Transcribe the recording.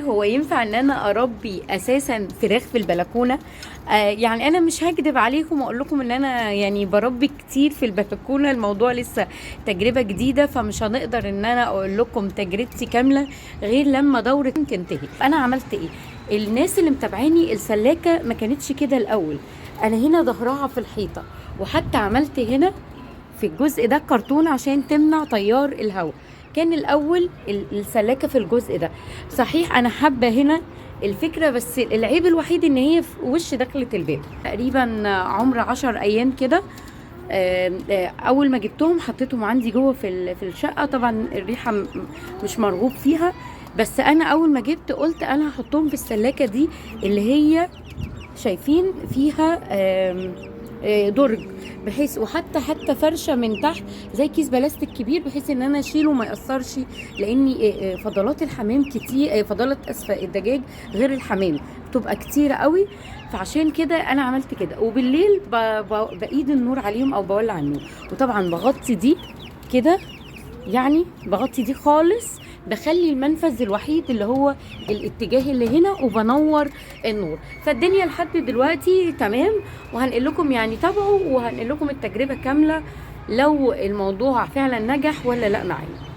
هو ينفع ان انا اربي اساسا فراخ في البلكونه؟ يعني انا مش هكدب عليكم واقول لكم ان انا يعني بربي كتير في البلكونه. الموضوع لسه تجربه جديده، فمش هنقدر ان انا اقول لكم تجربتي كامله غير لما دوره تنتهي. انا عملت ايه؟ الناس اللي متابعاني السلاكه ما كانتش كده الاول. انا هنا ظهرها في الحيطه، وحتى عملت هنا في الجزء ده كرتون عشان تمنع تيار الهواء. كان الاول السلاكه في الجزء ده. صحيح انا حابه هنا الفكره، بس العيب الوحيد ان هي في وش دخلة الباب تقريبا عمر 10 ايام كده. اول ما جبتهم حطيتهم عندي جوه في الشقه. طبعا الريحه مش مرغوب فيها، بس انا اول ما جبت قلت انا هحطهم في السلاكه دي اللي هي شايفين فيها درج، بحيث وحتى فرشه من تحت زي كيس بلاستيك كبير، بحيث ان انا اشيله ما ياثرش. لان فضلات الحمام كتير، فضلات اسفه الدجاج غير الحمام بتبقى كتيره قوي. فعشان كده انا عملت كده. وبالليل بايد النور عليهم او بولع النور. وطبعا بغطي دي كده، يعني بغطي دي خالص، بخلي المنفذ الوحيد اللي هو الاتجاه اللي هنا، وبنور النور. فالدنيا لحد دلوقتي تمام. وهنقل لكم يعني تابعوا، وهنقل لكم التجربة كاملة لو الموضوع فعلا نجح ولا لا معايا.